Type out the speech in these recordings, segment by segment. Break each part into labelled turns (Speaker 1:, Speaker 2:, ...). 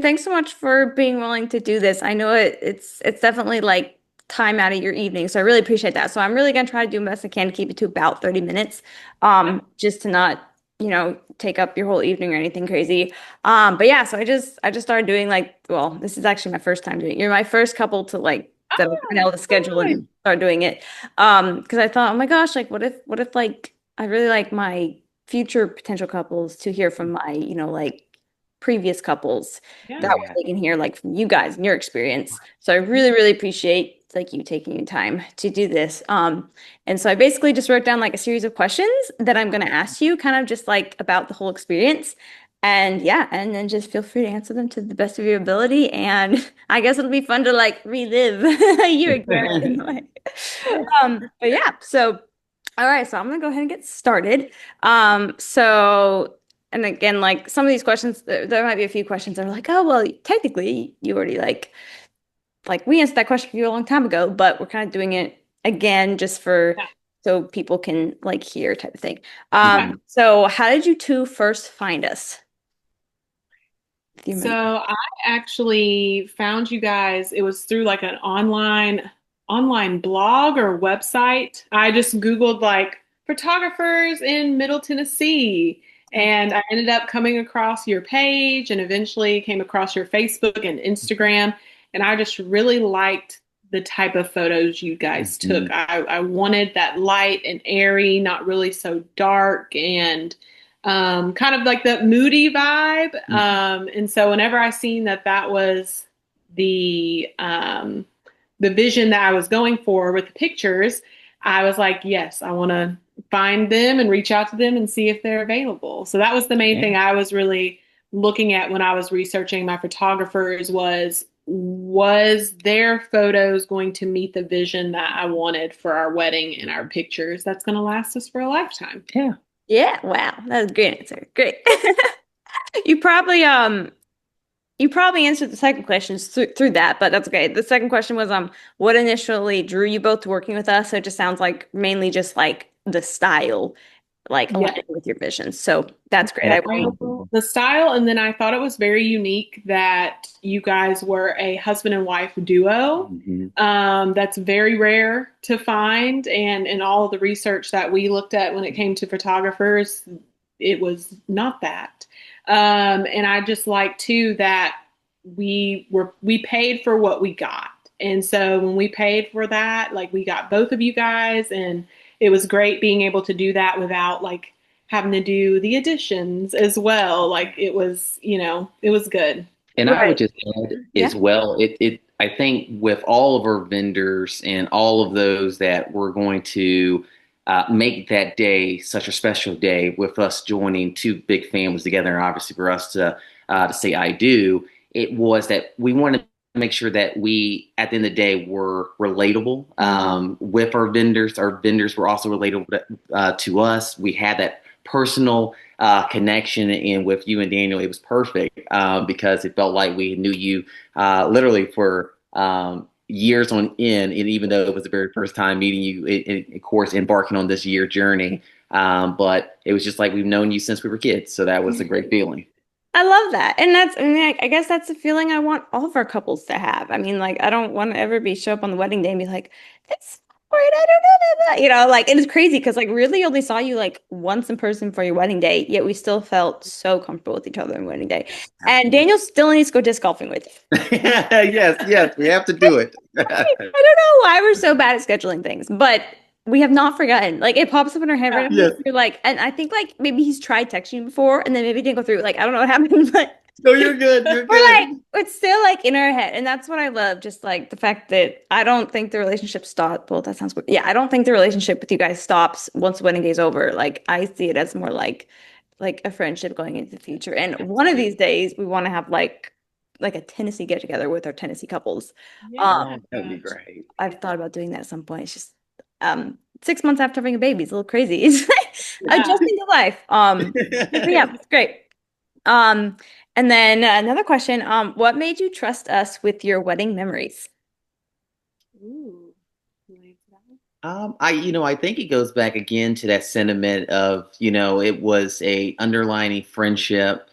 Speaker 1: Thanks so much for being willing to do this. I know it's definitely like time out of your evening, so I really appreciate that. So I'm really gonna try to do the best I can to keep it to about 30 minutes, just to not, take up your whole evening or anything crazy. But yeah, so I just started doing like, well, this is actually my first time doing it. You're my first couple to like that I've been able to
Speaker 2: So
Speaker 1: schedule
Speaker 2: nice.
Speaker 1: and start doing it. Because I thought, oh my gosh, like what if like I really like my future potential couples to hear from my, like previous couples that
Speaker 2: Yeah.
Speaker 1: way they can hear like from you guys and your experience. So I really, really appreciate like you taking your time to do this. And so I basically just wrote down like a series of questions that I'm going to ask you, kind of just like about the whole experience. And yeah, and then just feel free to answer them to the best of your ability. And I guess it'll be fun to like relive your experience in a way. But yeah, so all right, so I'm gonna go ahead and get started. And again, like some of these questions, there might be a few questions that are like, oh, well, technically, you already like we answered that question for you a long time ago, but we're kind of doing it again just for
Speaker 2: Yeah.
Speaker 1: so people can like hear type of thing.
Speaker 2: Okay.
Speaker 1: So how did you two first find us? If you
Speaker 2: So
Speaker 1: remember.
Speaker 2: I actually found you guys, it was through like an online blog or website. I just Googled like photographers in Middle Tennessee, and I ended up coming across your page and eventually came across your Facebook and Instagram. And I just really liked the type of photos you guys took. I wanted that light and airy, not really so dark, and kind of like the moody vibe. And so whenever I seen that that was the vision that I was going for with the pictures, I was like, yes, I want to find them and reach out to them and see if they're available. So that was the main thing I was really looking at when I was researching my photographers was their photos going to meet the vision that I wanted for our wedding and our pictures that's going to last us for a lifetime.
Speaker 1: Yeah. Yeah, wow. That was a great answer. Great. You probably you probably answered the second question through that, but that's okay. The second question was what initially drew you both to working with us? So it just sounds like mainly just like the style, like
Speaker 2: Yeah.
Speaker 1: aligning with your vision. So that's great.
Speaker 2: The style, and then I thought it was very unique that you guys were a husband and wife duo. That's very rare to find, and in all of the research that we looked at when it came to photographers, it was not that. And I just like too that we paid for what we got, and so when we paid for that, like we got both of you guys, and it was great being able to do that without like having to do the additions as well. Like it was, it was good.
Speaker 3: And I would
Speaker 1: Right.
Speaker 3: just add
Speaker 1: Yeah.
Speaker 3: as well, I think with all of our vendors and all of those that were going to make that day such a special day with us joining two big families together, and obviously for us to say I do, it was that we wanted to make sure that we, at the end of the day, were relatable with our vendors. Our vendors were also relatable to us. We had that personal connection, and with you and Daniel, it was perfect because it felt like we knew you literally for years on end. And even though it was the very first time meeting you, of course, embarking on this year journey, but it was just like we've known you since we were kids. So that was a great feeling.
Speaker 1: I love that. And I mean, I guess that's the feeling I want all of our couples to have. I mean, like, I don't want to ever be show up on the wedding day and be like, it's right, I don't know that. Like, it is crazy because, like, really only saw you like once in person for your wedding day, yet we still felt so comfortable with each other on wedding day. And
Speaker 3: Absolutely.
Speaker 1: Daniel still needs to go disc golfing with you.
Speaker 3: Yes, yes, we have to do it.
Speaker 1: I don't know why we're so bad at scheduling things, but we have not forgotten. Like it pops up in our head
Speaker 2: Yeah.
Speaker 1: randomly.
Speaker 3: Yes.
Speaker 1: You're like, and I think like maybe he's tried texting you before, and then maybe it didn't go through. Like I don't know what happened, but
Speaker 3: No, you're good. You're
Speaker 1: we're like,
Speaker 3: good.
Speaker 1: it's still like in our head, and that's what I love. Just like the fact that I don't think the relationship stopped. Well, that sounds weird. Yeah, I don't think the relationship with you guys stops once the wedding day's over. Like I see it as more like a friendship going into the future. And one of these days, we want to have like a Tennessee get together with our Tennessee couples.
Speaker 2: Yeah.
Speaker 3: Oh, that would be great.
Speaker 1: I've thought about doing that at some point. It's just 6 months after having a baby. It's a little crazy. It's like
Speaker 2: Yeah.
Speaker 1: adjusting to life. But yeah, it's great. Um, and then another question. What made you trust us with your wedding memories?
Speaker 2: Ooh.
Speaker 3: I think it goes back again to that sentiment of, it was a underlining friendship,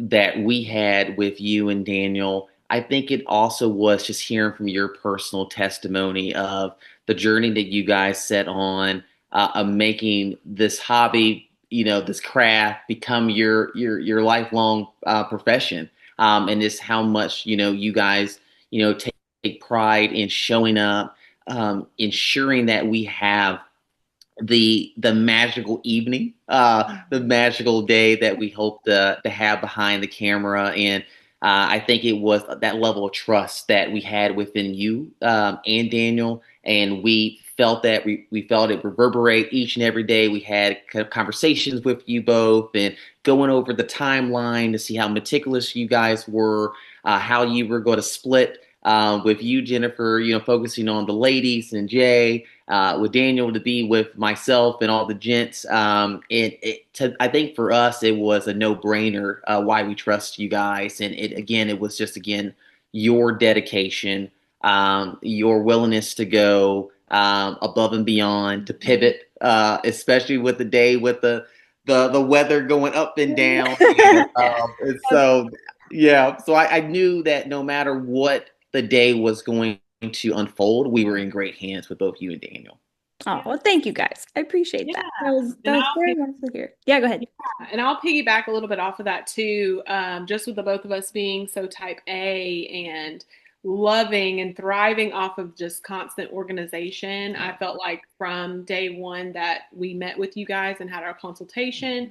Speaker 3: that we had with you and Daniel, I think it also was just hearing from your personal testimony of the journey that you guys set on, of making this hobby, this craft become your lifelong profession, and just how much you guys take pride in showing up, ensuring that we have the magical evening, the magical day that we hope to have behind the camera. And I think it was that level of trust that we had within you, and Daniel, and we felt that we felt it reverberate each and every day. We had conversations with you both and going over the timeline to see how meticulous you guys were, how you were going to split. With you, Jennifer, focusing on the ladies and Jay, with Daniel to be with myself and all the gents. I think for us, it was a no-brainer why we trust you guys. And it was just, again, your dedication, your willingness to go above and beyond, to pivot, especially with the day with the weather going up and down. And so, yeah, so I knew that no matter what the day was going to unfold, we were in great hands with both you and Daniel.
Speaker 1: Oh, well, thank you guys. I appreciate that. That was very wonderful to hear. Yeah, go ahead.
Speaker 2: Yeah, and I'll piggyback a little bit off of that too. Just with the both of us being so type A and loving and thriving off of just constant organization, I felt like from day one that we met with you guys and had our consultation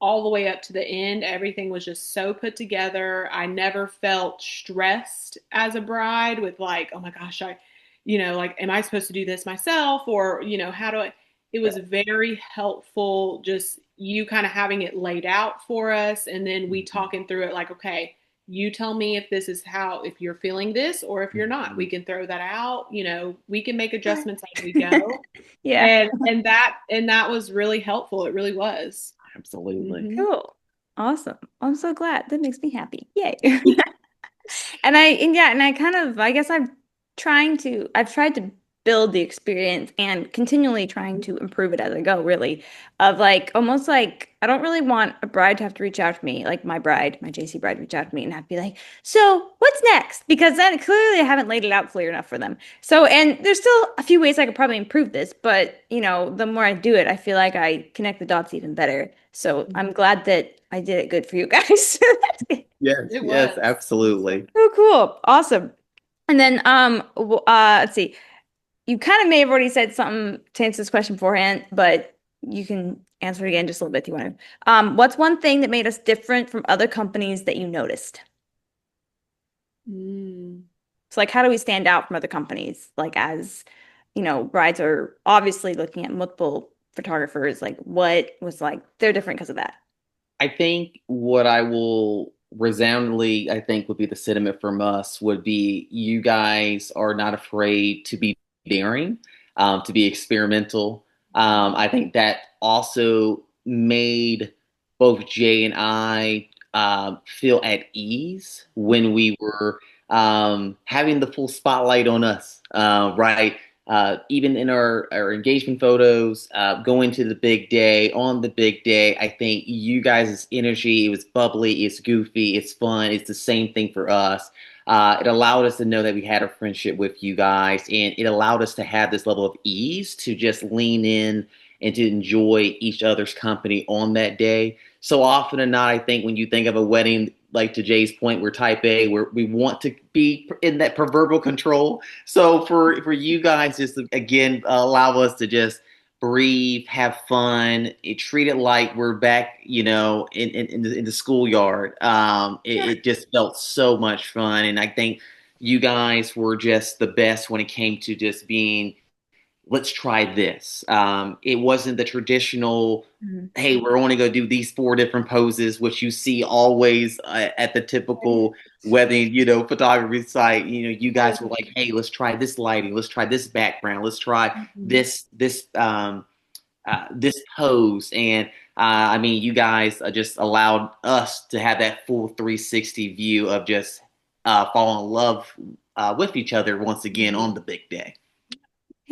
Speaker 2: all the way up to the end, everything was just so put together. I never felt stressed as a bride with like, oh my gosh, like, am I supposed to do this myself? Or, how do I? It was very helpful, just you kind of having it laid out for us. And then we talking through it like, okay, you tell me if this is if you're feeling this or if you're not. We can throw that out. We can make adjustments as we go.
Speaker 1: Yeah.
Speaker 2: And that was really helpful. It really was.
Speaker 3: Absolutely.
Speaker 2: Mhm.
Speaker 1: Cool. Awesome. I'm so glad. That makes me happy. Yay. And I kind of, I guess I've tried to build the experience and continually trying to improve it as I go, really. Of like, almost like, I don't really want a bride to have to reach out to me, like my bride, my JC bride, reach out to me and have to be like, so what's next? Because then clearly I haven't laid it out clear enough for them. So, and there's still a few ways I could probably improve this, but the more I do it, I feel like I connect the dots even better. So I'm glad that I did it good for you guys. That's good.
Speaker 3: Yes,
Speaker 2: It
Speaker 3: yes,
Speaker 2: was.
Speaker 3: absolutely.
Speaker 1: Oh, cool. Awesome. And then let's see. You kind of may have already said something to answer this question beforehand, but you can answer it again just a little bit if you want to. What's one thing that made us different from other companies that you noticed?
Speaker 2: Mm.
Speaker 1: So like how do we stand out from other companies? Like as, brides are obviously looking at multiple photographers, like what was like they're different because of that.
Speaker 3: I think what I will resoundingly, I think, would be the sentiment from us would be you guys are not afraid to be daring, to be experimental. I think that also made both Jay and I feel at ease when we were having the full spotlight on us, right? Even in our engagement photos, going to the big day, on the big day, I think you guys' energy, it was bubbly, it's goofy, it's fun, it's the same thing for us. It allowed us to know that we had a friendship with you guys, and it allowed us to have this level of ease to just lean in and to enjoy each other's company on that day. So often or not, I think when you think of a wedding, like to Jay's point, we're type A, where we want to be in that proverbial control. So for you guys, just to, again, allow us to just breathe, have fun, treat it like we're back, in the schoolyard. It just felt so much fun, and I think you guys were just the best when it came to just being, let's try this. It wasn't the traditional,
Speaker 1: Mhm.
Speaker 3: hey, we're only going to do these four different poses, which you see always at the typical wedding, photography site. You guys were like, hey, let's try this lighting, let's try this background, let's try
Speaker 2: Mhm.
Speaker 3: this pose. And I mean, you guys just allowed us to have that full 360 view of just fall in love with each other once again on the big day.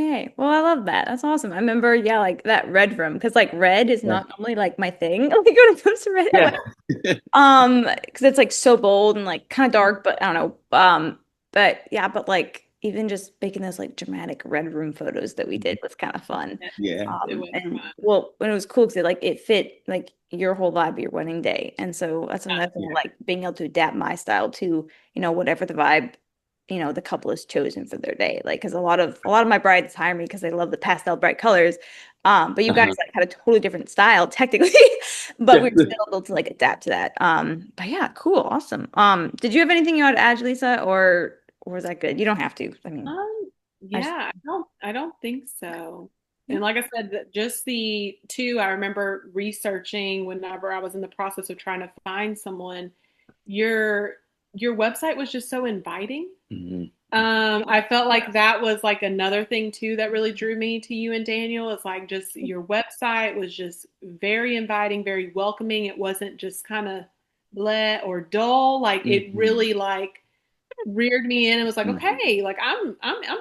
Speaker 1: Okay. Well, I love that. That's awesome. I remember, yeah, like that red room, because like red is
Speaker 3: Yeah.
Speaker 1: not normally like my thing. Like when it comes to red, I'm
Speaker 3: Yeah.
Speaker 1: like, because it's like so bold and like kind of dark, but I don't know. But yeah, but like even just making those like dramatic red room photos that we did was kind of fun.
Speaker 2: Yes,
Speaker 3: Yeah.
Speaker 2: it was
Speaker 1: And
Speaker 2: fun.
Speaker 1: well, when it was cool because it fit like your whole vibe of your wedding day. And so that's another thing,
Speaker 3: Yeah.
Speaker 1: like being able to adapt my style to, whatever the vibe, the couple has chosen for their day. Like, because a lot of my brides hire me because they love the pastel bright colors. But you guys
Speaker 3: Uh-huh.
Speaker 1: like had a totally different style technically, but we
Speaker 3: Yeah.
Speaker 1: were still able to like adapt to that. But yeah, cool, awesome. Did you have anything you want to add, Lisa, or was that good? You don't have to. I mean, I just
Speaker 2: Yeah, I don't think so.
Speaker 1: yeah.
Speaker 2: And like I said, just the two, I remember researching whenever I was in the process of trying to find someone, your your website was just so inviting.
Speaker 3: Mhm.
Speaker 2: I felt like that was like another thing too that really drew me to you and Daniel. It's like just your website was just very inviting, very welcoming. It wasn't just kind of bleh or dull. Like it
Speaker 3: Mhm.
Speaker 2: really like reared me in and was like,
Speaker 3: Mhm.
Speaker 2: okay, like I'm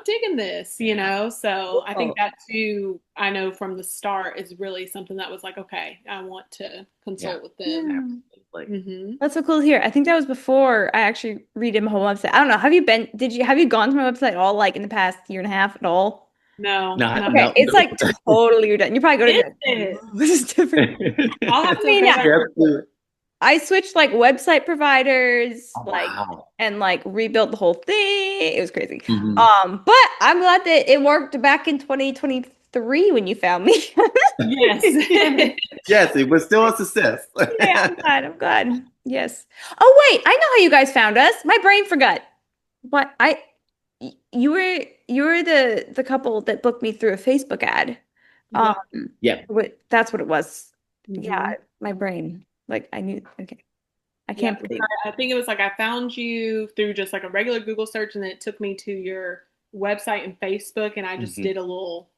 Speaker 2: digging this, you
Speaker 3: Yeah.
Speaker 2: know. So I think
Speaker 1: Cool.
Speaker 2: that too, I know from the start is really something that was like, okay, I want to
Speaker 3: Yeah.
Speaker 2: consult with them.
Speaker 1: Yeah.
Speaker 3: Absolutely.
Speaker 2: Hmm.
Speaker 1: That's so cool to hear. I think that was before I actually redid my whole website. I don't know. Have you gone to my website at all, like in the past year and a half at all?
Speaker 2: No,
Speaker 3: No,
Speaker 2: not
Speaker 1: Okay,
Speaker 3: no,
Speaker 1: it's like totally redone. You probably go to
Speaker 2: is
Speaker 1: be like,
Speaker 2: it.
Speaker 1: "Whoa, this is different."
Speaker 2: I'll have
Speaker 1: I
Speaker 2: to
Speaker 1: mean,
Speaker 2: go
Speaker 1: yeah,
Speaker 2: back.
Speaker 3: Absolutely.
Speaker 1: I switched like website providers,
Speaker 3: Oh,
Speaker 1: like
Speaker 3: wow.
Speaker 1: and like rebuilt the whole thing. It was crazy.
Speaker 3: Mhm.
Speaker 1: But I'm glad that it worked back in 2023 when you found me.
Speaker 2: Yes.
Speaker 3: Yes, it was still a success.
Speaker 1: Yeah, I'm glad. I'm glad. Yes. Oh, wait, I know how you guys found us. My brain forgot. What you were the couple that booked me through a Facebook ad. Um,
Speaker 2: Yeah.
Speaker 3: Yeah.
Speaker 1: that's what it was. Yeah,
Speaker 2: Hmm.
Speaker 1: my brain. Like I knew. Okay, I
Speaker 2: Yeah,
Speaker 1: can't
Speaker 2: because
Speaker 1: believe.
Speaker 2: I think it was like I found you through just like a regular Google search, and then it took me to your website and Facebook, and I just
Speaker 3: Hmm.
Speaker 2: did a little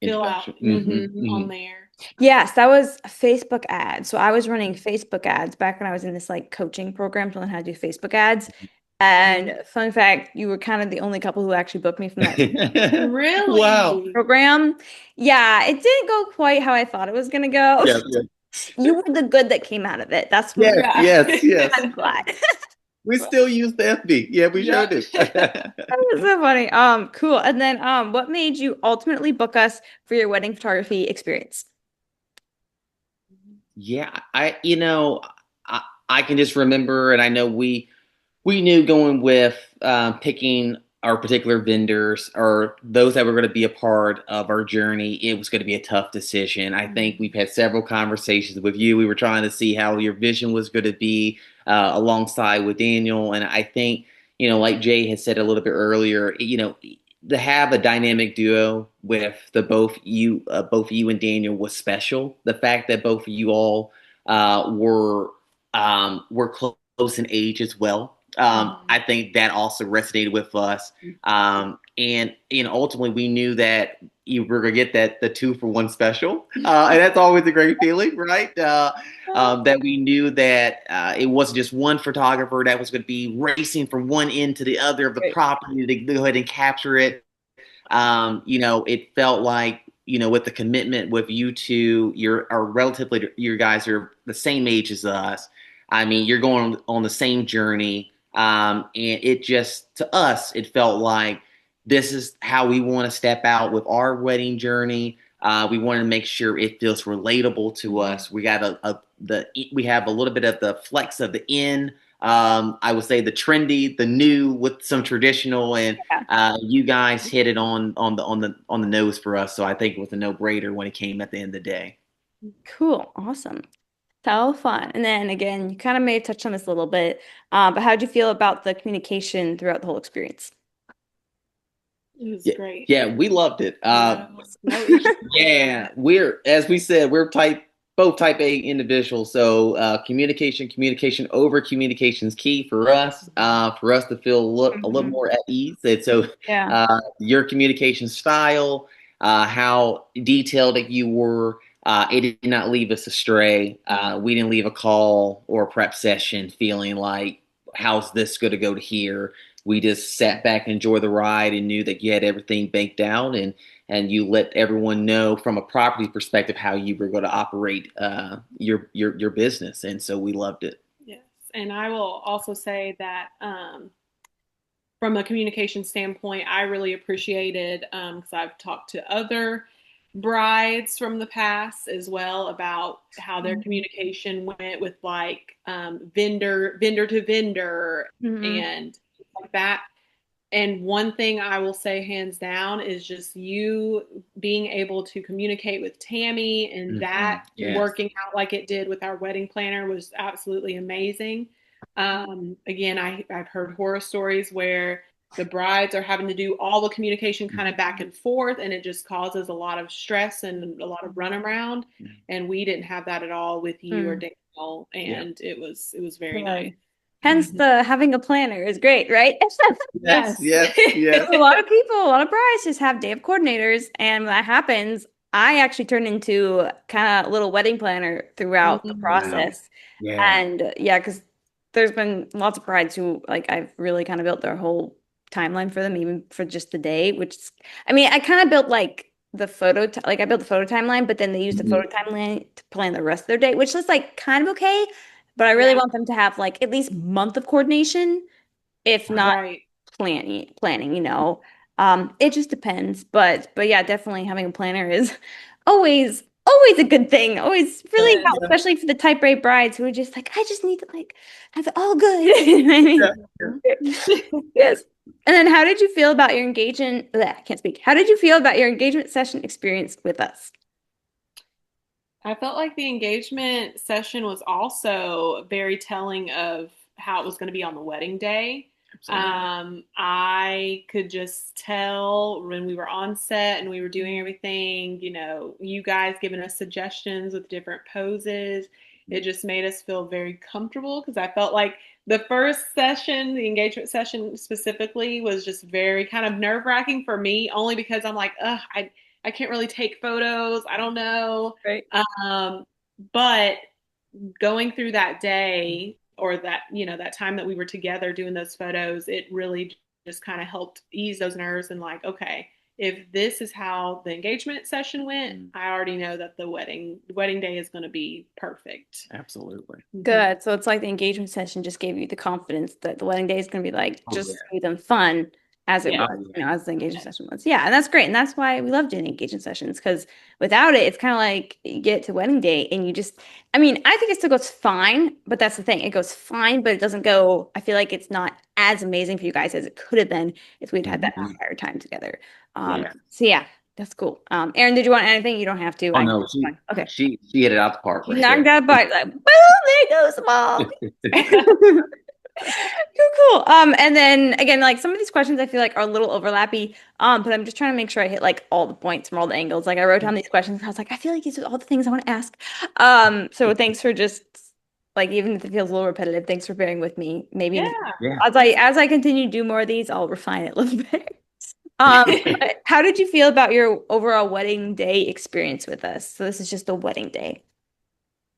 Speaker 2: fill out
Speaker 3: Introduction. Hmm.
Speaker 2: on
Speaker 3: Hmm.
Speaker 2: there.
Speaker 1: Yes, that was a Facebook ad. So I was running Facebook ads back when I was in this like coaching program to learn how to do Facebook ads. And fun fact, you were kind of the only couple who actually booked me from that
Speaker 3: Wow.
Speaker 2: Really?
Speaker 1: program. Yeah, it didn't go quite how I thought it was gonna go.
Speaker 3: Yeah, yeah.
Speaker 1: You were the good that came out of it. That's what
Speaker 3: Yes,
Speaker 2: Yeah.
Speaker 3: yes, yes.
Speaker 1: I'm glad.
Speaker 3: We still use the FB. Yeah, we sure
Speaker 2: Yep.
Speaker 3: do.
Speaker 1: That was so funny. Cool. And then what made you ultimately book us for your wedding photography experience?
Speaker 3: Yeah, I, I can just remember, and I know we knew going with picking our particular vendors or those that were going to be a part of our journey, it was going to be a tough decision. I think we've had several conversations with you. We were trying to see how your vision was going to be alongside with Daniel. And I think, like Jay had said a little bit earlier, to have a dynamic duo with the both you and Daniel was special. The fact that both of you all were close in age as well. I think that also resonated with us. And ultimately we knew that you were gonna get that the 2-for-1 special, and that's always a great feeling, right? That we knew that it wasn't just one photographer that was going to be racing from one end to the other of the
Speaker 1: Great.
Speaker 3: property to go ahead and capture it. It felt like, with the commitment with you two, you guys are the same age as us. I mean, you're going on the same journey. And it just, to us, it felt like this is how we want to step out with our wedding journey. We want to make sure it feels relatable to us. We got we have a little bit of the flex of the in. I would say the trendy, the new with some traditional, and
Speaker 1: Yeah.
Speaker 3: you guys hit it on the nose for us. So I think it was a no-brainer when it came at the end of the day.
Speaker 1: Cool. Awesome. So fun. And then again, you kind of may have touched on this a little bit, but how did you feel about the communication throughout the whole experience?
Speaker 2: It was
Speaker 3: Yeah,
Speaker 2: great.
Speaker 3: yeah, we loved it.
Speaker 2: No issue.
Speaker 3: Yeah, as we said, both type A individuals. So communication over communication is key for us to feel a little
Speaker 1: Mhm.
Speaker 3: more at ease. And so
Speaker 1: Yeah.
Speaker 3: your communication style, how detailed that you were, it did not leave us astray. We didn't leave a call or a prep session feeling like how's this going to go to here. We just sat back, enjoy the ride, and knew that you had everything banked out, and you let everyone know from a property perspective how you were going to operate your business, and so we loved it.
Speaker 2: Yes. And I will also say that from a communication standpoint, I really appreciated because I've talked to other brides from the past as well about how their communication went with like vendor to vendor
Speaker 1: Mhm.
Speaker 2: and like that. And one thing I will say hands down is just you being able to communicate with Tammy and
Speaker 3: Mhm.
Speaker 2: that
Speaker 3: Yes.
Speaker 2: working out like it did with our wedding planner was absolutely amazing. Again, I've heard horror stories where the brides are having to do all the communication kind of back and forth, and it just causes a lot of stress and a lot of runaround. And we didn't have that at all with you or
Speaker 1: Mm.
Speaker 2: Daniel,
Speaker 3: Yeah.
Speaker 2: and it was very nice.
Speaker 1: Good. Hence the having a planner is great, right?
Speaker 3: Yes.
Speaker 2: Yes.
Speaker 3: Yes.
Speaker 1: Because
Speaker 3: Yes.
Speaker 1: a lot of people, a lot of brides just have day of coordinators, and when that happens, I actually turn into kind of a little wedding planner throughout the
Speaker 3: Wow.
Speaker 1: process.
Speaker 3: Yeah.
Speaker 1: And yeah, because there's been lots of brides who like I've really kind of built their whole timeline for them, even for just the day, which is, I mean, I kind of built like like I built the photo timeline, but then they use the
Speaker 3: Mhm.
Speaker 1: photo timeline to plan the rest of their day, which is like kind of okay. But I really
Speaker 2: Yeah.
Speaker 1: want them to have like at least month of coordination, if not
Speaker 2: Right.
Speaker 1: planning. It just depends. But yeah, definitely having a planner is always a good thing. Always really
Speaker 2: Yes.
Speaker 1: helps, especially for the type A brides who are just like, I just need to like have it all good. You know what I mean?
Speaker 3: Yeah.
Speaker 1: Yes. And then how did you feel about your engagement? I can't speak. How did you feel about your engagement session experience with us?
Speaker 2: I felt like the engagement session was also very telling of how it was going to be on the wedding day.
Speaker 3: Absolutely.
Speaker 2: I could just tell when we were on set and we were doing everything, you guys giving us suggestions with different poses. It just made us feel very comfortable because I felt like the first session, the engagement session specifically, was just very kind of nerve-wracking for me, only because I'm like, ugh, I can't really take photos. I don't know.
Speaker 1: Right.
Speaker 2: Um, but going through that day or that time that we were together doing those photos, it really just kind of helped ease those nerves and like, okay, if this is how the engagement session went,
Speaker 3: Mm.
Speaker 2: I already know that the wedding day is going to be perfect.
Speaker 3: Absolutely.
Speaker 2: Mhm.
Speaker 1: Good. So it's like the engagement session just gave you the confidence that the wedding day is going to be like
Speaker 3: Oh
Speaker 1: just
Speaker 3: yeah.
Speaker 1: smooth and fun as it
Speaker 2: Yeah.
Speaker 1: was,
Speaker 3: Oh yeah.
Speaker 1: as the engagement session was. Yeah, and that's great. And that's why we love doing engagement sessions because without it, it's kind of like you get to wedding day and you just, I mean, I think it still goes fine, but that's the thing. It goes fine, but it doesn't go, I feel like it's not as amazing for you guys as it could have been if we'd had that
Speaker 3: Mhm.
Speaker 1: entire time together.
Speaker 3: Yeah.
Speaker 1: So yeah, that's cool. Aaron, did you want anything? You don't have to.
Speaker 3: Oh
Speaker 1: I
Speaker 3: no, she
Speaker 1: okay.
Speaker 3: she she hit it out the park
Speaker 1: You
Speaker 3: right
Speaker 1: knocked
Speaker 3: there.
Speaker 1: out by like, boom, there goes the ball. Cool, cool. And then again, like some of these questions I feel like are a little overlappy. But I'm just trying to make sure I hit like all the points from all the angles. Like I wrote down these questions and I was like, I feel like these are all the things I want to ask. So thanks for just like even if it feels a little repetitive, thanks for bearing with me. Maybe
Speaker 2: Yeah.
Speaker 3: Yeah.
Speaker 1: as I continue to do more of these, I'll refine it a little bit. But how did you feel about your overall wedding day experience with us? So this is just the wedding day.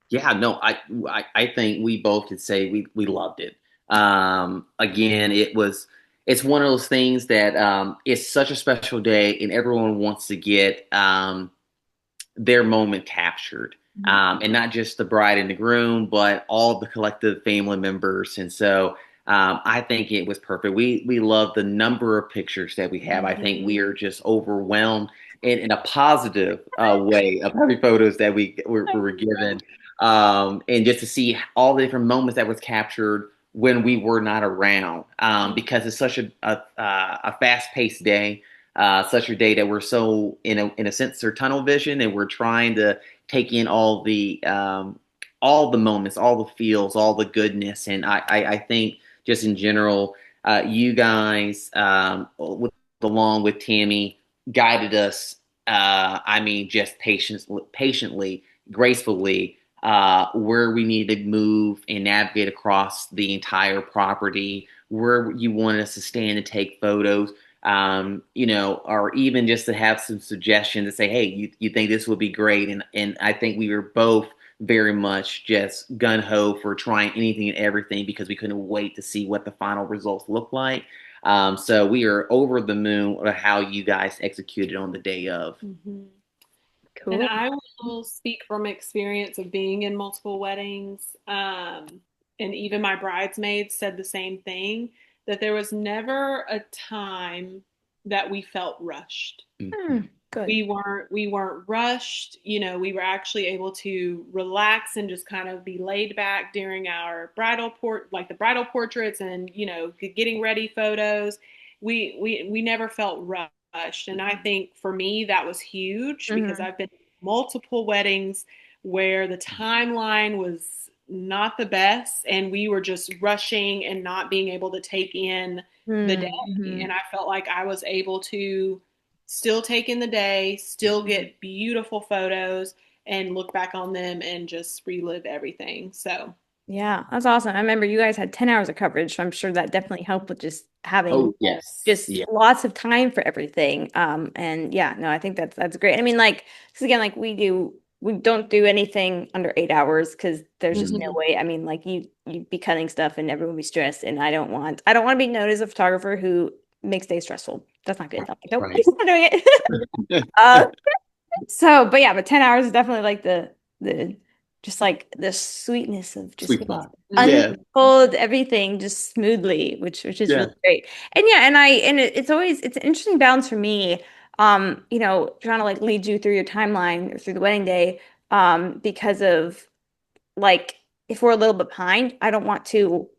Speaker 3: Yeah, no, I think we both could say we loved it. Again, it's one of those things that it's such a special day, and everyone wants to get their moment captured, and not just the bride and the groom, but all the collective family members. And so I think it was perfect. We love the number of pictures that we have. I think we
Speaker 2: Mhm.
Speaker 3: are just overwhelmed in a positive way of every photos that we were given, and just to see all the different moments that was captured when we were not around, because it's such a fast paced day, such a day that we're so in a sense are tunnel vision, and we're trying to take in all the moments, all the feels, all the goodness. And I think just in general, you guys, along with Tammy, guided us. I mean, just patiently, gracefully, where we need to move and navigate across the entire property, where you want us to stand and take photos, or even just to have some suggestions to say, hey, you think this would be great. And I think we were both very much just gun ho for trying anything and everything because we couldn't wait to see what the final results look like. So we are over the moon at how you guys executed on the day of.
Speaker 2: Mhm. And
Speaker 1: Cool.
Speaker 2: I will speak from experience of being in multiple weddings. And even my bridesmaids said the same thing, that there was never a time that we felt rushed.
Speaker 1: Hmm, good.
Speaker 2: We weren't rushed. We were actually able to relax and just kind of be laid back during our like the bridal portraits and getting ready photos. We never felt rushed, and I think for me that was huge because
Speaker 1: Hmm.
Speaker 2: I've been to multiple weddings where the timeline was not the best and we were just rushing and not being able to take in the day,
Speaker 1: Mm-hmm.
Speaker 2: and I felt like I was able to still take in the day, still get beautiful photos, and look back on them and just relive everything. So,
Speaker 1: Yeah, that's awesome. I remember you guys had 10 hours of coverage, so I'm sure that definitely helped with just having
Speaker 3: Oh, yes.
Speaker 1: just
Speaker 3: Yeah.
Speaker 1: lots of time for everything. And yeah, no, I think that's great. I mean, like, because again, like we don't do anything under 8 hours because there's just no
Speaker 2: mhm.
Speaker 1: way. I mean, like you'd be cutting stuff and everyone would be stressed, and I don't want to be known as a photographer who makes days stressful. That's not good. I'm like, nope,
Speaker 3: Right.
Speaker 1: not doing it. uh, but 10 hours is definitely like the just like the sweetness of just
Speaker 3: Sweet
Speaker 1: getting
Speaker 3: spot.
Speaker 2: Mhm.
Speaker 3: Yeah.
Speaker 1: to unfold everything just smoothly, which is
Speaker 3: Yeah.
Speaker 1: really great. And yeah, it's always it's an interesting balance for me, trying to like lead you through your timeline or through the wedding day, because of like if we're a little bit behind, I don't want to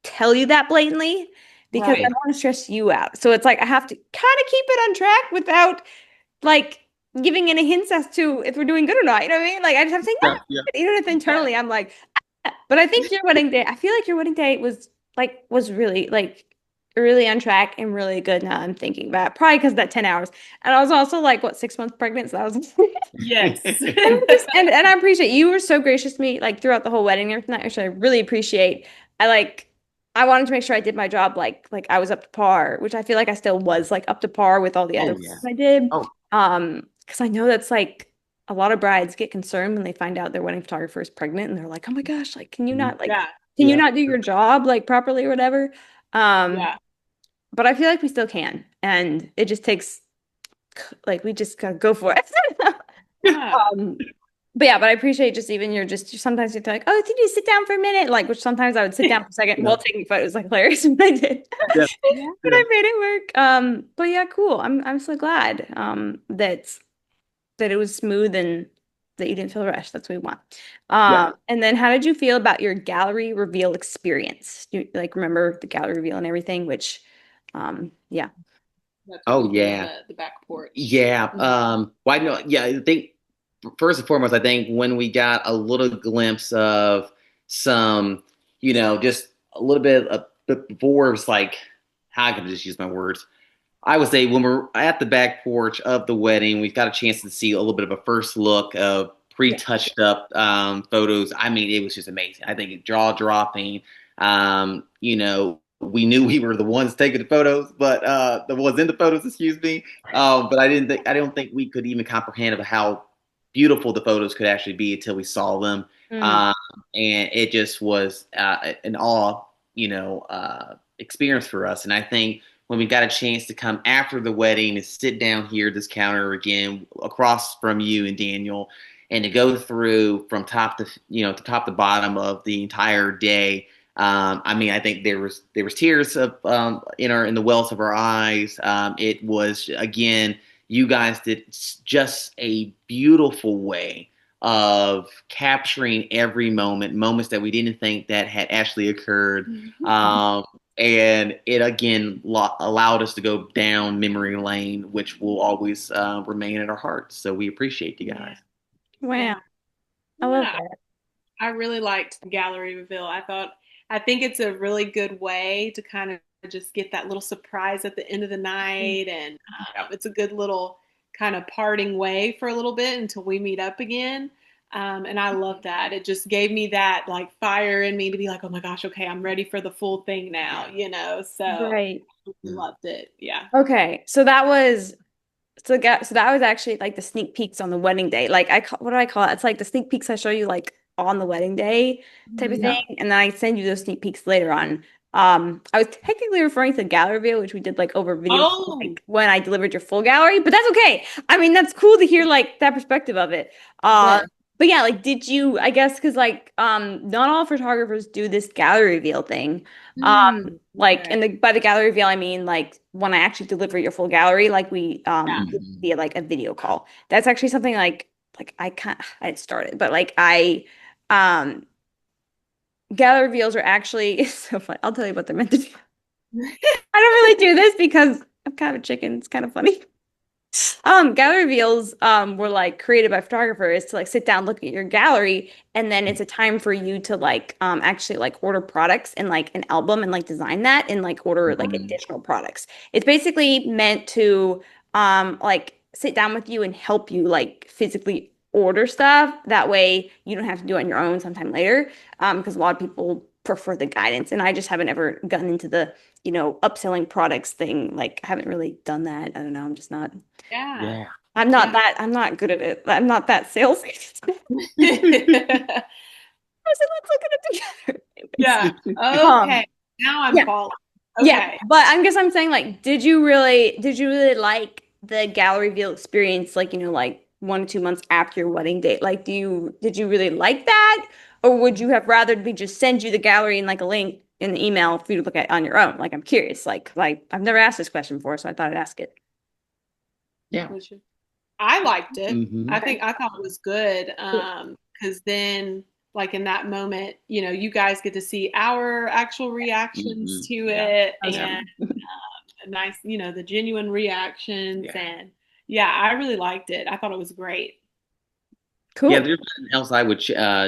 Speaker 1: tell you that blatantly because I
Speaker 2: Right.
Speaker 1: don't want to stress you out. So it's like I have to kind of keep it on track without like giving any hints as to if we're doing good or not. You know what I mean? Like I just have to say, no,
Speaker 3: Yeah. Yeah.
Speaker 1: even if
Speaker 2: Yeah.
Speaker 1: internally I'm like, but I think your wedding day, I feel like your wedding day was really like really on track and really good now I'm thinking about it. Probably because of that 10 hours. And I was also like, what, 6 months pregnant? So that was
Speaker 2: Yes.
Speaker 1: and I appreciate you were so gracious to me like throughout the whole wedding and everything, which I really appreciate. I like I wanted to make sure I did my job like I was up to par, which I feel like I still was like up to par with all the other
Speaker 3: Oh,
Speaker 1: ones
Speaker 3: yeah.
Speaker 1: I did.
Speaker 3: Oh,
Speaker 1: Because I know that's like a lot of brides get concerned when they find out their wedding photographer is pregnant and they're like, "Oh my gosh, like
Speaker 3: mhm.
Speaker 2: Yeah.
Speaker 1: can you
Speaker 3: Yeah.
Speaker 1: not do your job like properly or whatever?" Um,
Speaker 2: Yeah.
Speaker 1: but I feel like we still can, and it just takes like we just gotta go for it.
Speaker 2: Yeah.
Speaker 1: Um, but I appreciate just even sometimes you're like, oh, did you sit down for a minute? Like, which sometimes I would sit down for a second
Speaker 3: Yeah.
Speaker 1: while taking photos, like hilarious when I did.
Speaker 3: Yeah.
Speaker 2: Yeah.
Speaker 1: But
Speaker 3: Yeah.
Speaker 1: I made it work. But yeah, cool. I'm so glad that it was smooth and that you didn't feel rushed. That's what we want.
Speaker 3: Yeah.
Speaker 1: And then how did you feel about your gallery reveal experience? Do you like remember the gallery reveal and everything? Which, yeah.
Speaker 2: That's where we
Speaker 3: Oh,
Speaker 2: did
Speaker 3: yeah.
Speaker 2: the back porch.
Speaker 3: Yeah. Why no? Yeah. I think first and foremost, I think when we got a little glimpse of some, just a little bit before it was like, how can I just use my words? I would say when we're at the back porch of the wedding, we got a chance to see a little bit of a first look of
Speaker 1: Yeah.
Speaker 3: pre-touched up photos. I mean, it was just amazing. I think jaw dropping. We knew we were the ones taking the photos, but the ones in the photos, excuse me. But I don't think we could even comprehend of how beautiful the photos could actually be until we saw them.
Speaker 1: Mm,
Speaker 3: Um, and it just was an awe, experience for us. And I think when we got a chance to come after the wedding and sit down here at this counter again across from you and Daniel and to go through from top to top to bottom of the entire day. I mean, I think there was tears in the wells of our eyes. It was again, you guys did just a beautiful way of capturing every moments that we didn't think that had actually occurred. And it again allowed us to go down memory lane, which will always remain in our hearts. So we appreciate you
Speaker 2: Yeah.
Speaker 3: guys.
Speaker 1: wow.
Speaker 2: Yeah.
Speaker 1: I love
Speaker 2: Yeah.
Speaker 1: that.
Speaker 2: I really liked the gallery reveal. I think it's a really good way to kind of just get that little surprise at the end of the night. And
Speaker 3: Yeah.
Speaker 2: it's a good little kind of parting way for a little bit until we meet up again. And I love that. It just gave me that like fire in me to be like, oh my gosh, okay, I'm ready for the full thing now, you know? So
Speaker 1: Right.
Speaker 3: Yeah.
Speaker 2: loved it. Yeah.
Speaker 1: Okay. So that was so that was actually like the sneak peeks on the wedding day. Like what do I call it? It's like the sneak peeks I show you like on the wedding day type of
Speaker 2: Mhm.
Speaker 1: thing, and then I send you those sneak peeks later on. I was technically referring to the gallery reveal, which we did like over video,
Speaker 2: Oh,
Speaker 1: like when I delivered your full gallery, but that's okay. I mean, that's cool to hear like that perspective of it.
Speaker 2: yes.
Speaker 1: But yeah, like did you, I guess, because like not all photographers do this gallery reveal thing. Like,
Speaker 2: Okay.
Speaker 1: by the gallery reveal, I mean like when I actually deliver your full gallery, like we
Speaker 2: Yeah.
Speaker 3: Mhm.
Speaker 1: via like a video call. That's actually something like I can't I didn't start it, but like I um gallery reveals are actually it's so fun. I'll tell you what they're meant to do. I don't really do this because I'm kind of a chicken. It's kind of funny. Gallery reveals were like created by photographers to like sit down, look at your gallery, and then it's a time for you to like actually like order products in like an album and like design that and like order like
Speaker 3: Mhm.
Speaker 1: additional products. It's basically meant to like sit down with you and help you like physically order stuff. That way you don't have to do it on your own sometime later. Because a lot of people prefer the guidance, and I just haven't ever gotten into the upselling products thing. Like I haven't really done that. I don't know. I'm just not.
Speaker 2: Yeah.
Speaker 3: Yeah.
Speaker 2: Yeah.
Speaker 1: I'm not good at it. I'm not that salesy. I said, let's look at it together. Anyways.
Speaker 2: Yeah.
Speaker 1: Um,
Speaker 2: Okay. Now I'm
Speaker 1: yeah,
Speaker 2: following.
Speaker 1: yeah.
Speaker 2: Okay.
Speaker 1: But I guess I'm saying like, did you really like the gallery reveal experience, like, like 1 or 2 months after your wedding date? Like, did you really like that? Or would you have rather me just send you the gallery and like a link in the email for you to look at on your own? Like, I'm curious. Like I've never asked this question before, so I thought I'd ask it.
Speaker 3: Yeah.
Speaker 2: I liked it.
Speaker 3: Hmm.
Speaker 2: I thought it was good.
Speaker 1: Cool.
Speaker 2: Because then like in that moment, you guys get to see our actual reactions
Speaker 3: Hmm.
Speaker 2: to
Speaker 3: Yeah.
Speaker 2: it
Speaker 1: That was
Speaker 3: Yeah.
Speaker 2: and
Speaker 1: fun.
Speaker 2: a nice, the genuine reactions
Speaker 3: Yeah.
Speaker 2: and yeah, I really liked it. I thought it was great.
Speaker 3: Yeah,
Speaker 1: Cool.
Speaker 3: there's nothing else I would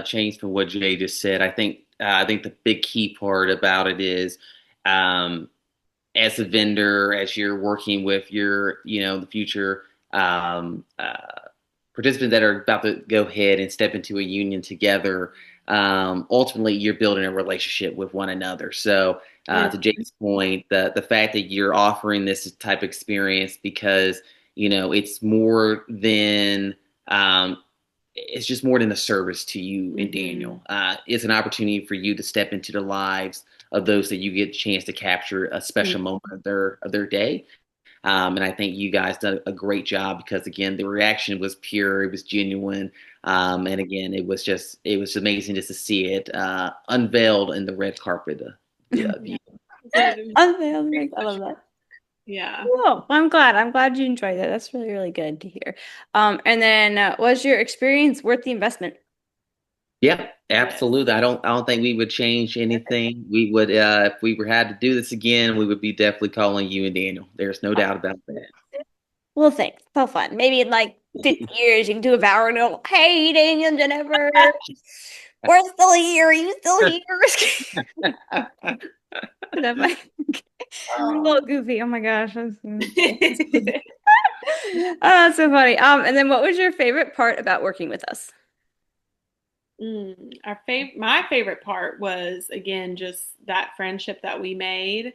Speaker 3: change from what Jay just said. I think the big key part about it is, um, as a vendor, as you're working with your, the future participants that are about to go ahead and step into a union together, ultimately you're building a relationship with one another. So,
Speaker 2: Mm.
Speaker 3: to Jay's point, the fact that you're offering this type of experience because it's more than it's just more than a service to you and
Speaker 2: Mhm.
Speaker 3: Daniel. It's an opportunity for you to step into the lives of those that you get a chance to capture a special moment of their day. And I think you guys done a great job because again, the reaction was pure, it was genuine, and again, it was amazing just to see it unveiled in the red carpet.
Speaker 2: Yeah. It was very
Speaker 1: I love
Speaker 2: special.
Speaker 1: that.
Speaker 2: Yeah.
Speaker 1: Cool. Well, I'm glad. I'm glad you enjoyed that. That's really, really good to hear. And then was your experience worth the investment?
Speaker 3: Yeah,
Speaker 2: Yes.
Speaker 3: absolutely. I don't think we would change anything. We would, if we were had to do this again, we would be definitely calling you and Daniel. There's no doubt about that.
Speaker 1: Well, thanks. So fun. Maybe in like 50 years, you can do a vow renewal. Hey, Daniel, Jennifer, we're still here. Are you still here? That might a little goofy. Oh my gosh. Oh, so funny. And then what was your favorite part about working with us?
Speaker 2: My favorite part was again just that friendship that we made,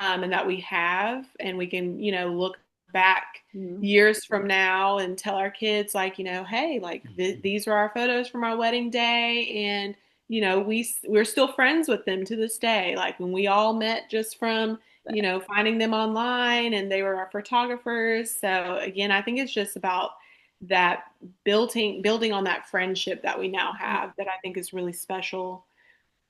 Speaker 2: and that we have, and we can look back
Speaker 1: Mhm.
Speaker 2: years from now and tell our kids like hey, like these are our photos from our wedding day, and we're still friends with them to this day. Like when we all met just from finding them online, and they were our photographers. So again, I think it's just about that building on that friendship that we now have that I think is really special.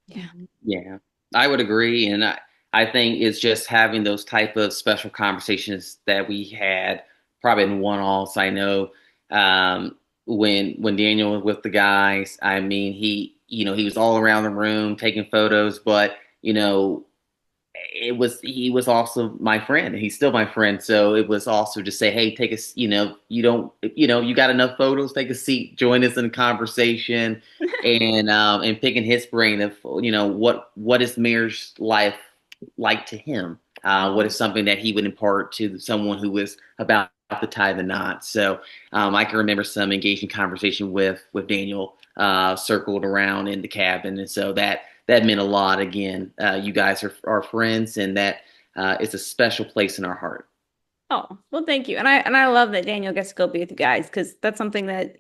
Speaker 1: Yeah.
Speaker 2: Mhm.
Speaker 3: Yeah, I would agree, and I think it's just having those type of special conversations that we had, probably in one-offs. I know when Daniel was with the guys, I mean he was all around the room taking photos, but you know he was also my friend, and he's still my friend. So it was also just say, hey, take us, you don't, you got enough photos, take a seat, join us in the conversation, and picking his brain of what is Mayor's life like to him. What is something that he would impart to someone who was about to tie the knot. So I can remember some engaging conversation with Daniel circled around in the cabin, and so that meant a lot. Again, you guys are friends, and that it's a special place in our heart.
Speaker 1: Oh, well, thank you. And I love that Daniel gets to go be with you guys because that's something that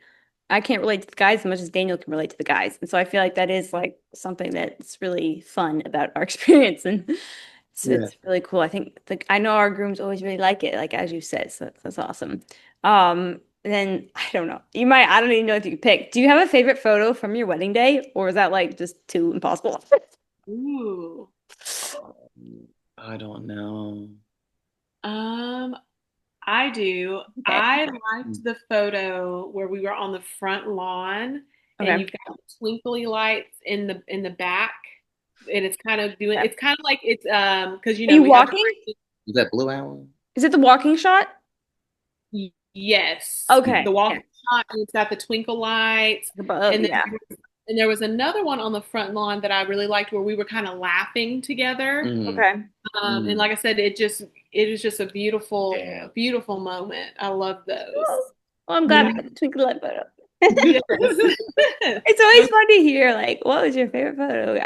Speaker 1: I can't relate to the guys as much as Daniel can relate to the guys. And so I feel like that is like something that's really fun about our experience. And
Speaker 3: Yeah.
Speaker 1: it's really cool. I think I know our grooms always really like it, like as you said. So that's awesome. Then I don't know. I don't even know if you could pick. Do you have a favorite photo from your wedding day, or is that like just too impossible?
Speaker 2: Ooh.
Speaker 3: I don't know.
Speaker 2: Um, I do.
Speaker 1: Okay.
Speaker 2: I liked the photo where we were on the front lawn and
Speaker 1: Okay.
Speaker 2: you've got the twinkly lights in the back. And it's kind of doing
Speaker 1: Yeah.
Speaker 2: it's kind of like it's because
Speaker 1: Are you
Speaker 2: we have the
Speaker 1: walking?
Speaker 3: Is that Blue Hour?
Speaker 1: Is it the walking shot?
Speaker 2: yes,
Speaker 3: Mhm.
Speaker 2: the
Speaker 1: Okay. Yeah.
Speaker 2: walking shot and it's got the twinkle lights
Speaker 1: Above,
Speaker 2: and then
Speaker 1: yeah.
Speaker 2: and there was another one on the front lawn that I really liked where we were kind of laughing together.
Speaker 3: Mm,
Speaker 1: Okay.
Speaker 2: And
Speaker 3: mm,
Speaker 2: like I said, it is just
Speaker 3: yeah.
Speaker 2: a beautiful moment. I love those.
Speaker 1: Well, I'm glad
Speaker 2: Yeah.
Speaker 1: I got the twinkle light photo.
Speaker 2: Yes.
Speaker 1: It's always fun to hear, like, what was your favorite photo?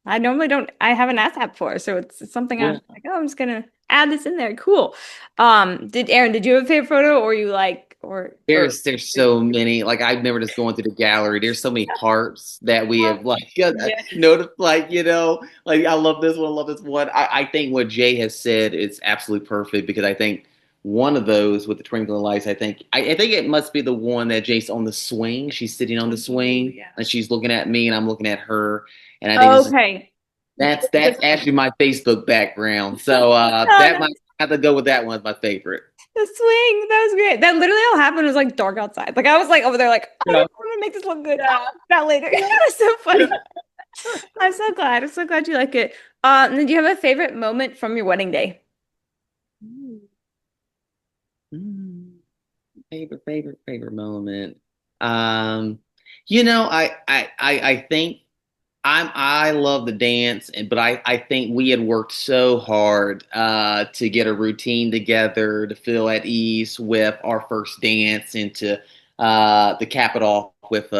Speaker 1: I normally don't, I haven't asked that before, so it's something I'm
Speaker 3: Yeah.
Speaker 1: like, oh, I'm just gonna add this in there. Cool. Aaron, did you have a favorite photo, or you like, or
Speaker 3: There's so many. Like I remember just going through the gallery. There's so many hearts that we have like
Speaker 2: Yes.
Speaker 3: noted. Like like I love this one. I love this one. I think what Jay has said is absolutely perfect because I think one of those with the twinkling lights. I think it must be the one that Jay's on the swing. She's sitting on the
Speaker 2: Oh,
Speaker 3: swing
Speaker 2: yeah.
Speaker 3: and she's looking at me and I'm looking at her. And I think this is
Speaker 1: okay.
Speaker 3: that's actually my Facebook background. So
Speaker 1: Oh,
Speaker 3: that might have to go with that one as my favorite.
Speaker 1: the swing. That was great. That literally all happened. It was like dark outside. Like I was like over there, like, oh,
Speaker 3: Yeah.
Speaker 1: I'm gonna make this look good.
Speaker 2: Yeah.
Speaker 1: That later. It was so funny. I'm so glad. I'm so glad you like it. And then do you have a favorite moment from your wedding day?
Speaker 3: Mm. Favorite moment. Um, you know, I think I love the dance, but I think we had worked so hard to get a routine together to feel at ease with our first dance and to cap it off with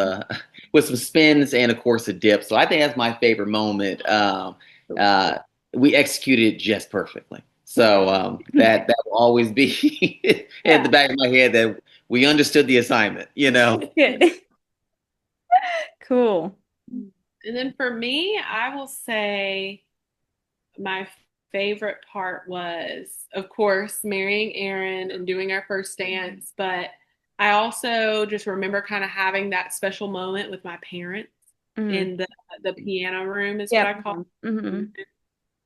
Speaker 3: with some spins and of course a dip. So I think that's my favorite moment. Uh, we executed it just perfectly. So that will always be at
Speaker 1: Yeah.
Speaker 3: the back of my head that we understood the assignment, you know.
Speaker 1: Good. Cool.
Speaker 2: And then for me, I will say my favorite part was, of course, marrying Aaron and doing our first dance. But I also just remember kind of having that special moment with my parents
Speaker 1: Mm.
Speaker 2: in the piano room, is what
Speaker 1: Yep.
Speaker 2: I call
Speaker 1: Hmm.
Speaker 2: it.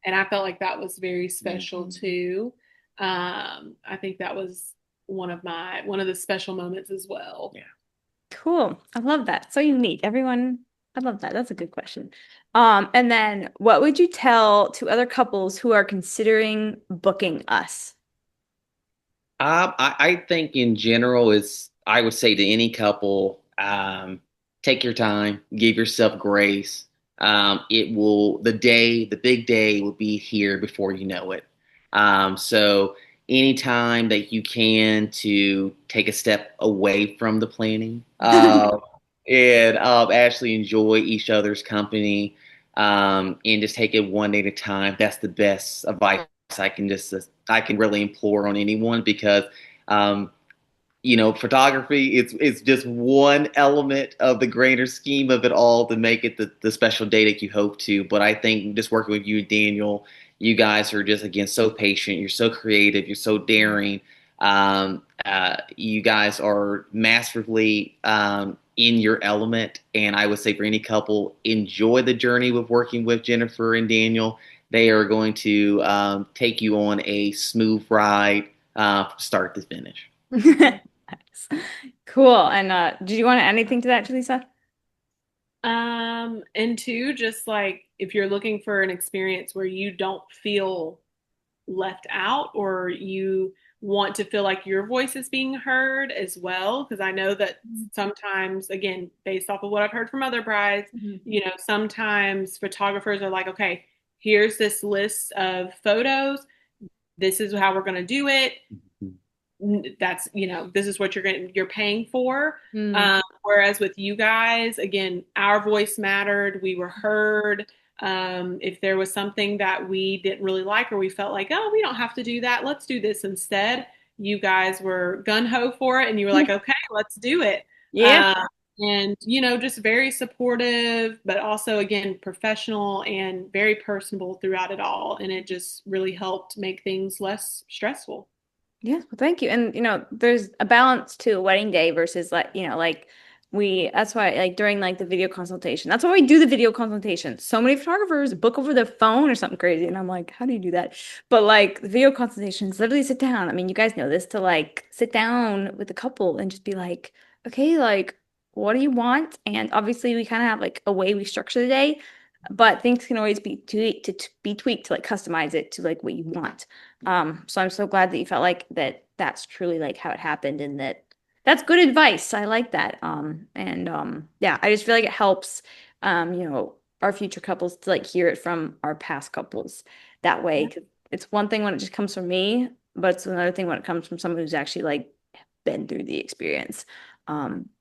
Speaker 2: And I felt like that was very
Speaker 3: Yeah.
Speaker 2: special too. I think that was one of the special moments as well.
Speaker 3: Yeah.
Speaker 1: Cool. I love that. So unique. Everyone, I love that. That's a good question. And then what would you tell to other couples who are considering booking us?
Speaker 3: I think in general is I would say to any couple, take your time, give yourself grace. It will the big day will be here before you know it. So anytime that you can to take a step away from the planning, and actually enjoy each other's company, and just take it one day at a time. That's the best advice I can really implore on anyone because um, photography it's just one element of the greater scheme of it all to make it the special day that you hope to. But I think just working with you, Daniel, you guys are just again so patient. You're so creative. You're so daring. You guys are masterfully in your element, and I would say for any couple, enjoy the journey with working with Jennifer and Daniel. They are going to take you on a smooth ride from start to finish.
Speaker 1: Nice. Cool. And did you want to add anything to that, Jalesa?
Speaker 2: And two, just like if you're looking for an experience where you don't feel left out or you want to feel like your voice is being heard as well, because I know that sometimes, again, based off of what I've heard from other brides,
Speaker 1: Mhm.
Speaker 2: sometimes photographers are like, okay, here's this list of photos. This is how we're going to do it. That's this is what you're paying for.
Speaker 1: Mm.
Speaker 2: Whereas with you guys, again, our voice mattered, we were heard. If there was something that we didn't really like or we felt like, oh, we don't have to do that, let's do this instead. You guys were gun ho for it and you were like, okay, let's do it.
Speaker 1: Yeah.
Speaker 2: Uh, and, just very supportive, but also, again, professional and very personable throughout it all. And it just really helped make things less stressful.
Speaker 1: Yes, well, thank you. And there's a balance to a wedding day versus like that's why like during like the video consultation. That's why we do the video consultation. So many photographers book over the phone or something crazy. And I'm like, how do you do that? But like the video consultations, literally sit down. I mean, you guys know this to like sit down with the couple and just be like, okay, like what do you want? And obviously we kind of have like a way we structure the day, but things can always be tweaked to like customize it to like what you want. So I'm so glad that you felt like that's truly like how it happened and that's good advice. I like that. Yeah, I just feel like it helps our future couples to like hear it from our past couples that way. 'Cause it's one thing when it just comes from me, but it's another thing when it comes from someone who's actually like been through the experience.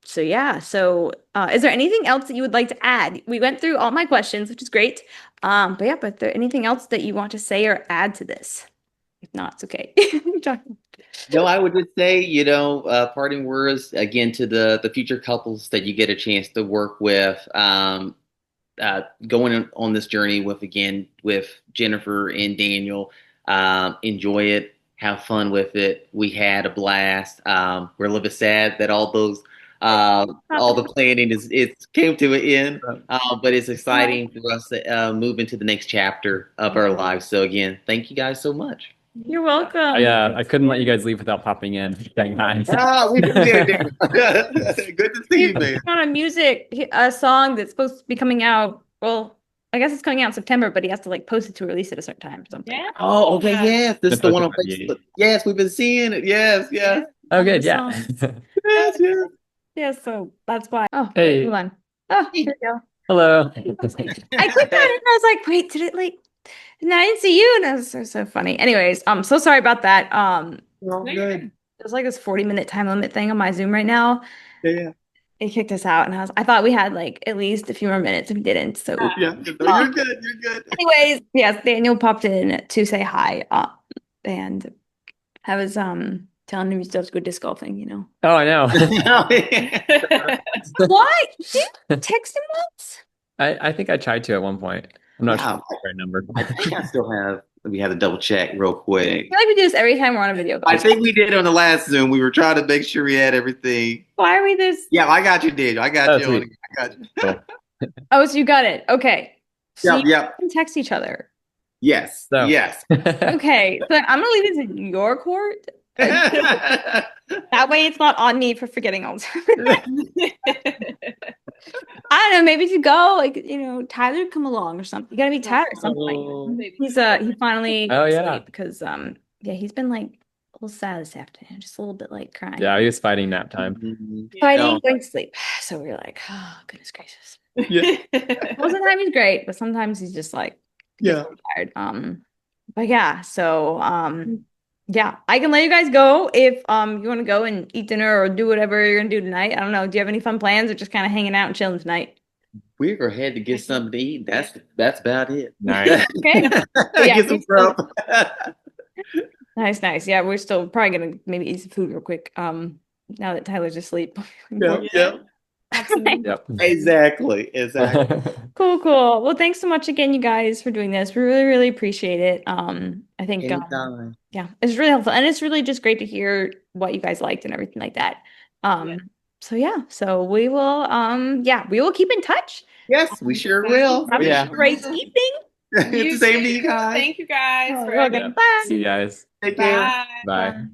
Speaker 1: So yeah. So is there anything else that you would like to add? We went through all my questions, which is great. But is there anything else that you want to say or add to this? If not, it's okay.
Speaker 3: No, I would just say, parting words again to the future couples that you get a chance to work with, going on this journey with Jennifer and Daniel. Enjoy it, have fun with it. We had a blast. We're a little bit sad that all the planning it came to an end, but it's exciting for us to move into the next chapter of our lives. So again, thank you guys so much.
Speaker 1: You're welcome.
Speaker 4: I couldn't let you guys leave without popping in. Saying hi.
Speaker 3: We did it. Good to see you, man.
Speaker 1: On a song that's supposed to be coming out. Well, I guess it's coming out in September, but he has to like post it to release it a certain time or something.
Speaker 2: Yeah.
Speaker 3: Oh, okay, yes. This is the one on
Speaker 4: Yeah.
Speaker 3: Facebook. Yes, we've been seeing it. Yes, yes.
Speaker 4: Oh, good. Yeah.
Speaker 3: Yes, yes.
Speaker 1: Yeah, so that's why. Oh,
Speaker 4: Hey.
Speaker 1: hold on. Oh, here we go.
Speaker 4: Hello.
Speaker 1: I clicked on it and I was like, wait, did it like? And I didn't see you, and it was so funny. Anyways, I'm so sorry about that.
Speaker 3: Well, good.
Speaker 1: There's like this 40-minute time limit thing on my Zoom right now.
Speaker 3: Yeah.
Speaker 1: It kicked us out, and I thought we had like at least a few more minutes, and we didn't. So
Speaker 3: Yeah. You're good. You're good.
Speaker 1: anyways, yes, Daniel popped in to say hi. And I was telling him he still has to go disc golfing,
Speaker 4: Oh, I know.
Speaker 1: What? Did you text him once?
Speaker 4: I think I tried to at one point. I'm not sure
Speaker 3: Wow.
Speaker 4: the right number.
Speaker 3: I think I still have. We had to double check real
Speaker 1: I
Speaker 3: quick.
Speaker 1: feel like we do this every time we're on a video call.
Speaker 3: I think we did on the last Zoom. We were trying to make sure we had everything.
Speaker 1: Why are we this?
Speaker 3: Yeah, I got you, Daniel. I got
Speaker 4: Oh,
Speaker 3: you.
Speaker 4: sweet.
Speaker 3: I got you.
Speaker 1: Oh, so you got it. Okay. So
Speaker 3: Yep,
Speaker 1: you
Speaker 3: yep.
Speaker 1: can text each other.
Speaker 3: Yes.
Speaker 4: So.
Speaker 3: Yes.
Speaker 1: Okay. So I'm gonna leave this in your court. That way it's not on me for forgetting all the time. I don't know, maybe to go, like, Tyler come along or something. You gotta be Tyler at some point. He finally
Speaker 4: Oh, yeah.
Speaker 1: asleep because he's been like a little sad this afternoon, just a little bit like crying.
Speaker 4: Yeah, he was fighting nap time.
Speaker 1: Fighting,
Speaker 3: No.
Speaker 1: going to sleep. So we were like, oh goodness gracious.
Speaker 4: Yeah.
Speaker 1: Well, sometimes he's great, but sometimes he's just like
Speaker 3: Yeah.
Speaker 1: tired. But yeah, so yeah, I can let you guys go if you want to go and eat dinner or do whatever you're gonna do tonight. I don't know. Do you have any fun plans or just kind of hanging out and chilling tonight?
Speaker 3: We're gonna head to get something to eat. That's about it.
Speaker 4: Nice.
Speaker 1: Okay. Yeah,
Speaker 3: Get some grub.
Speaker 1: Nice. Yeah, we're still probably gonna maybe eat some food real quick. Now that Tyler's asleep.
Speaker 3: Yep.
Speaker 2: Absolutely.
Speaker 4: Yep.
Speaker 3: Exactly.
Speaker 1: Cool. Well, thanks so much again, you guys, for doing this. We really, really appreciate it. I think
Speaker 3: Anytime.
Speaker 1: yeah, it's really helpful, and it's really just great to hear what you guys liked and everything like that. So yeah, so we will we will keep in touch.
Speaker 3: Yes, we sure will.
Speaker 1: Have
Speaker 4: Yeah.
Speaker 1: a great evening.
Speaker 3: It's the same to you guys.
Speaker 2: Thank you guys.
Speaker 1: Oh,
Speaker 2: for
Speaker 1: you're welcome.
Speaker 4: Yeah.
Speaker 1: Bye.
Speaker 4: See you guys.
Speaker 3: Take care.
Speaker 2: Bye.
Speaker 4: Bye.